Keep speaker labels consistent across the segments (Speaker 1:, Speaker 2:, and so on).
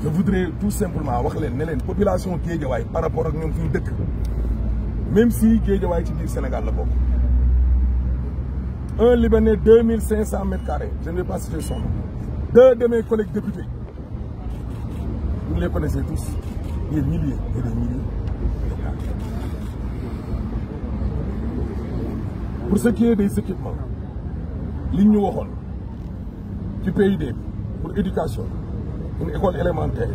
Speaker 1: Je voudrais tout simplement wax leen ne leen population Guédiawaye par rapport ak ñoom fi ñu dëkk même si Guédiawaye ci biir Sénégal la bokk. Un Libanais 2500 mètres carrés, je ne vais pas citer son nom. Deux de mes collègues députés, vous les connaissez tous, des milliers et des milliers d'hectares. Pour ce qui est des équipements, li ñu waxoon ci PID pour éducation, une école élémentaire,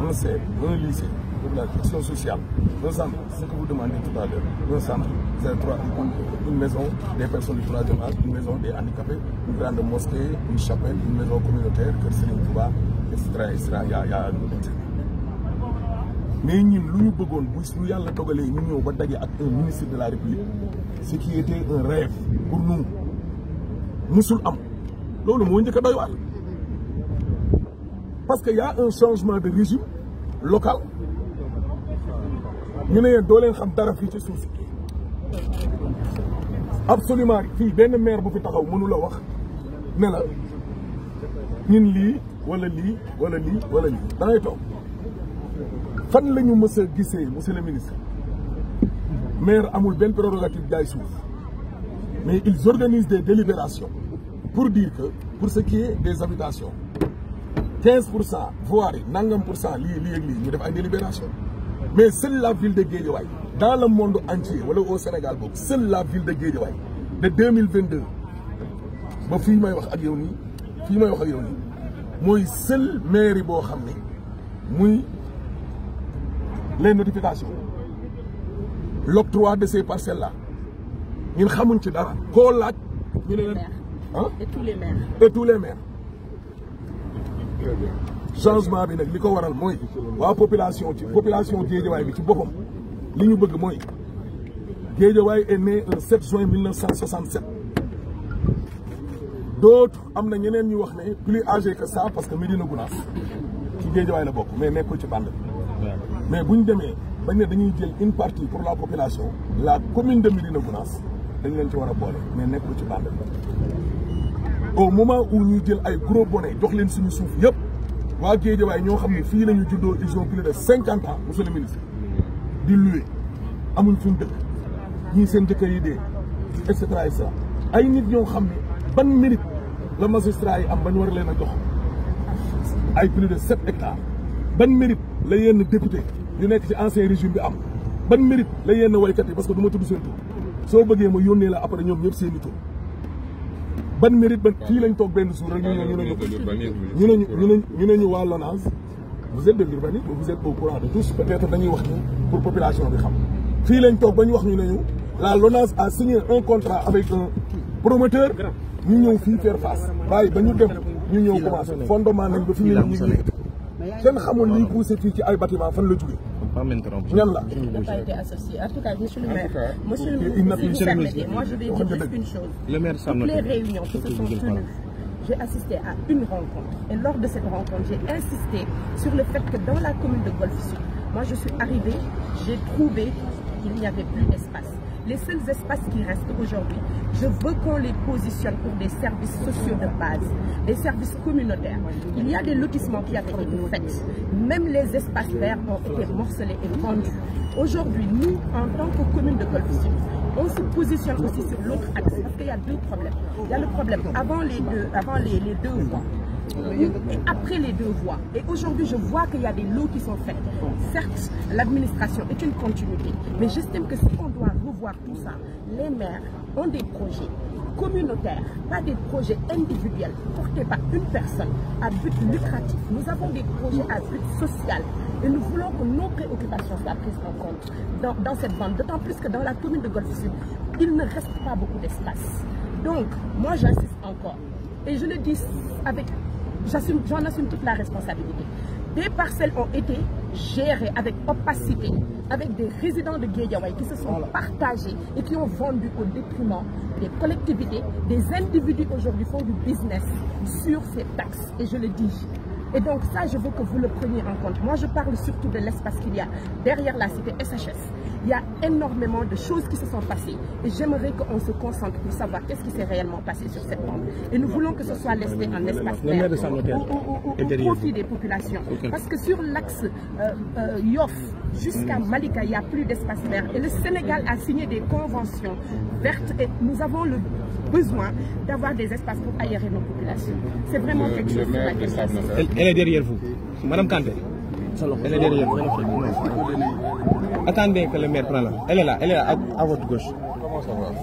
Speaker 1: un CEP, un lycée, pour la question sociale, un centre, ce que vous demandez tout à l'heure, un centre, une maison des personnes du troisième âge, une maison des handicapés, une grande mosquée, une chapelle, une maison communautaire, Kër Serigne Touba, etc. Il y a mais ñun lu ñu bëggoon bu ñu yàlla dogalee ñu ñëw ba daje ak un ministre de la République, ce qui était un rêve pour nous musul am loolu moo njëkk a doy waar parce que y a un changement de régime local ñu ne yéen doo leen xam dara fii ci suuf si absolument fii benn maire bu fi taxaw mënu la wax ne la ñun lii wala lii wala lii wala lii da ngay toog fan la ñu mës a gisee monsieur le ministre maire amul benn prérogative jaay suuf mais ils organisent des délibérations pour dire que pour ce qui est des habitations 15% voire nangam pour cent lii ak lii ñu def ay délibération mais seule la ville de Guédiawaye dans le monde entier wala au Sénégal boobu seule la ville de Guédiawaye de 2022 ba fii may wax ak yow nii mooy seule mairie boo xam ne muy les notifications l'octroi de ces parcelles là ñun xamuñ ci dara koo laaj ñu ne leen
Speaker 2: et tous les maires
Speaker 1: changement bi nag li ko waral mooy waa population Guédiawaye bi ci boppam li ñu bëgg mooy Guédiawaye est né le 7 juin 1967 d'autres am na ñeneen ñu wax ne plus âgé que ça parce que Médina Gounass ci Guédiawaye la bokk mais nekkul ci bande bi mais bu ñu demee bañ ne dañuy jël une partie pour la population la commune de Médina Gounass dañ leen ci war a boole mais nekkul ci bande bi au moment où ñuy jël ay gros bonnets jox leen suñu suuf yëpp waa Guédiawaye ñoo xam ne fii la ñu juddoo ils ont plus de 50 ans monsieur le ministre di louer amuñ fi ñu dëkk ñii seen jëkkër yi dee et cetera ay nit ñoo xam ne ban mérite la magistrat yi am ba ñu war leen a jox ay plus de 7 hectares ban mérite la yenn député yu nekk ci ancien régime bi am ban mérite la yenn waykat yi parce que du ma tudd seen tur soo bëggee ma yónnee la après ñoom ñëpp seen i tur ban mérite ba fii lañ toog benn jour rek ñu ne ñu waa LONASE vous êtes de l'urbanisme vous êtes au courant de tous peut-être dañuy wax ni pour population bi xam fii lañ toog ba ñu wax ñu ne ñu la LONASE a signé un contrat avec un promoteur ñu ñëw fii faire face bàyyi ba ñu dem ñu ñëw commencé fondement nañ ba fi ñu ñu yëkkati kenn xamul liy poussé fii ci ay bâtiment fan la jógee ñan la.
Speaker 2: Je n'ai pas été associé. En tout cas, monsieur le maire, si vous permettez, moi je vais dire juste une chose. Toutes les réunions qui se sont tenues, j'ai assisté à une rencontre. Et lors de cette rencontre, j'ai insisté sur le fait que dans la commune de Golf Sud, moi je suis arrivée, j'ai trouvé qu'il n'y avait plus d'espace. Les seuls espaces qui restent aujourd'hui, je veux qu'on les positionne pour des services sociaux de base, des services communautaires. Il y a des lotissements qui avaient été faits. Même les espaces verts ont été morcelés et vendus. Aujourd'hui, nous, en tant que commune de Golf Sud, on se positionne aussi sur l'autre axe parce qu'il y a deux problèmes. Il y a le problème avant les deux voies. Et après les deux voies. Et aujourd'hui, je vois qu'il y a des lots qui sont faits. Certes, l'administration est une continuité, mais j'estime que si on doit revoir tout ça, les maires ont des projets communautaires, pas des projets individuels portés par une personne à but lucratif. Nous avons des projets à but social et nous voulons que nos préoccupations soient prises en compte dans cette bande. D'autant plus que dans la commune de Golf Sud, il ne reste pas beaucoup d'espace. Donc, moi j'insiste encore et je le dis avec... J'en assume toute la responsabilité. Des parcelles ont été gérées avec opacité, avec des résidents de Guédiawaye qui se sont partagés et qui ont vendu au détriment des collectivités. Des individus aujourd'hui font du business sur ces taxes. Et je le dis, Et donc ça, je veux que vous le preniez en compte. Moi, je parle surtout de l'espace qu'il y a derrière la cité SHS. Il y a énormément de choses qui se sont passées. Et j'aimerais qu'on se concentre pour savoir qu'est-ce qui s'est réellement passé sur cette bande. Et nous voulons que ce soit laissé un espace vert au profit des populations. Parce que sur l'axe Yoff jusqu'à Malika, il n'y a plus d'espace vert. Et le Sénégal a signé des conventions vertes et nous avons le besoin d'avoir des espaces pour aérer nos populations. C'est vraiment quelque chose sur laquelle
Speaker 3: elle est derrière vous. Madame Kanté. Elle est derrière vous. Attendez que le maire prenne là. Elle est là à votre gauche.
Speaker 1: Comment ça va?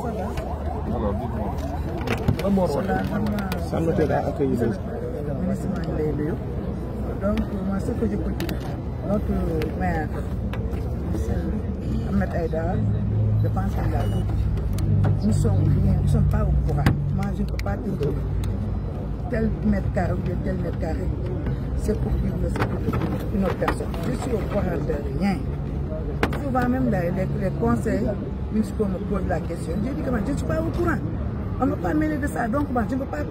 Speaker 1: Alors, dites-moi.
Speaker 3: Ça me fait accueillir.
Speaker 4: Donc, moi, ce que je peux dire, notre maire, Ahmed Aïdara, je pense qu'il a tout dit. Nous ne sommes pas au courant. Moi, je ne peux pas te dire tel mètre carré ou tel mètre carré. C'est pour vivre une autre personne. Je suis au courant de rien. Souvent même les conseils municipaux me posent la question. Je dis que je ne suis pas au courant. On ne peut pas mêler de ça. Donc je ne peux pas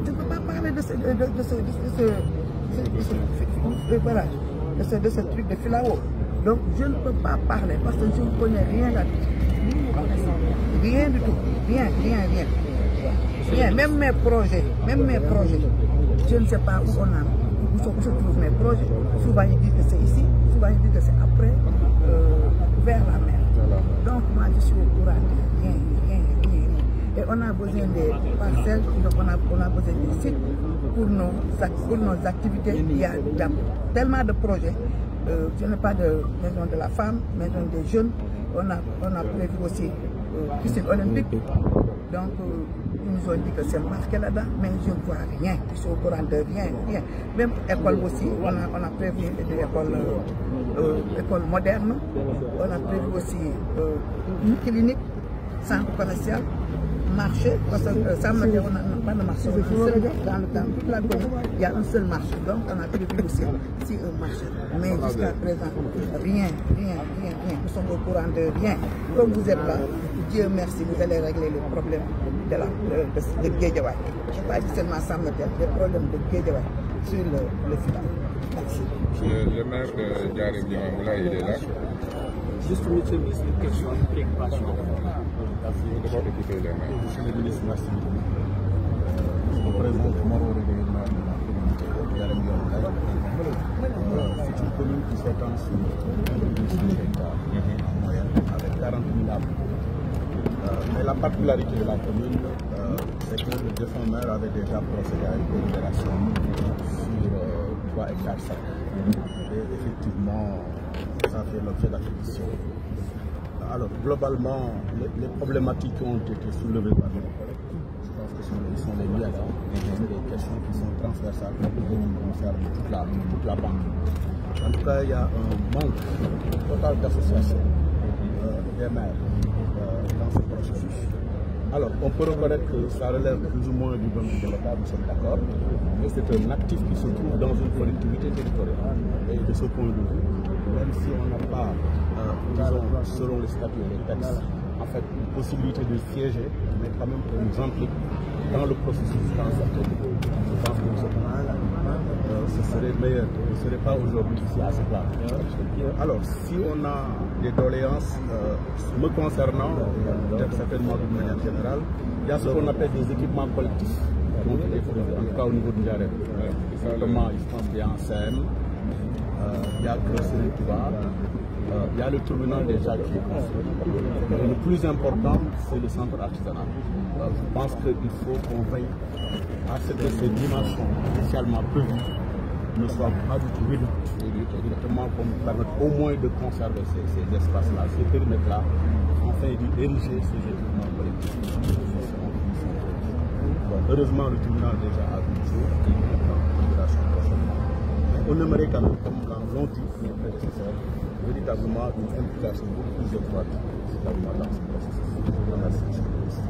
Speaker 4: parler de ce truc de filao. Donc je ne peux pas parler parce que je ne connais rien là-dessus. Rien du tout. Rien. Même mes projets, je ne sais pas où se trouvent mes projets. Souvent ils disent que c'est ici, souvent ils disent que c'est après, vers la mer. Donc moi je suis au courant de rien. Et on a besoin des parcelles, donc on a besoin des sites pour nos activités. Il y a tellement de projets. Je n'ai pas de maison de la femme, maison des jeunes. On a prévu aussi piscine olympique. Donc ils nous ont dit que c'est marqué là-dedans, mais je ne vois rien. Je suis au courant de rien. Même école aussi, on a prévu une école moderne. On a prévu aussi une clinique, centre commercial, marché, parce que ça me dit on n'a pas de marché. Dans le temps, toute la commune, il y a un seul marché. Donc on a prévu aussi un marché. Mais jusqu'à présent, rien. Nous sommes au courant de rien. Comme vous êtes là, Dieu merci, vous allez régler les problèmes de Guédiawaye. Je ne sais pas seulement ça me dit, les problèmes de Guédiawaye sur le final. Merci.
Speaker 1: Le maire de Diarra Moula, il est là.
Speaker 5: Juste une question, une préoccupation.
Speaker 1: D'abord écouter les maires.
Speaker 6: Monsieur le ministre, merci beaucoup. Je me présente Maro Rédé, maire de la commune de Diarra Moula. C'est une commune qui s'étend sur 1,6 hectares en moyenne, avec 40 000 habitants. Mais la particularité de la commune, c'est que le défunt maire avait déjà procédé à une délibération sur 3 hectares 5. Et effectivement, ça fait l'objet d'acquisition. Alors, globalement, les problématiques qui ont été soulevées par nos collègues, je pense que ce sont les liens, c'est des questions qui sont transversales qui concernent toute la banque. En tout cas, il y a un manque total d'association des maires dans ce processus. Alors, on peut reconnaître que ça relève plus ou moins du domaine de l'État, nous sommes d'accord, mais c'est un actif qui se trouve dans une collectivité territoriale. Et de ce point de vue, même si on n'a pas, selon les statuts et les textes, en fait, une possibilité de siéger, mais quand même qu'on nous implique dans le processus dans certains niveaux. Je pense que ce serait meilleur. On ne serait pas aujourd'hui ici à ce plan. Alors, si on a des doléances me concernant, certainement d'une manière générale, il y a ce qu'on appelle des équipements collectifs. Donc, en tout cas au niveau du Diarra. Notamment, je pense qu'il y a un CM, il y a Grosserie Touba, il y a le tribunal des Jacques. Le plus important, c'est le centre artisanal. Je pense qu'il faut qu'on veille à ce que ces dimensions initialement prévues ne soient pas du tout réduites, exactement pour nous permettre au moins de conserver ces espaces-là, ces périmètres-là, afin d'ériger ces équipements collectifs. Bon, heureusement, le tribunal déjà a vu le jour, mais on aimerait quand même, comme l'ont dit nos prédécesseurs, véritablement une implication beaucoup plus étroite dans ce processus. Je remercie, monsieur le ministre.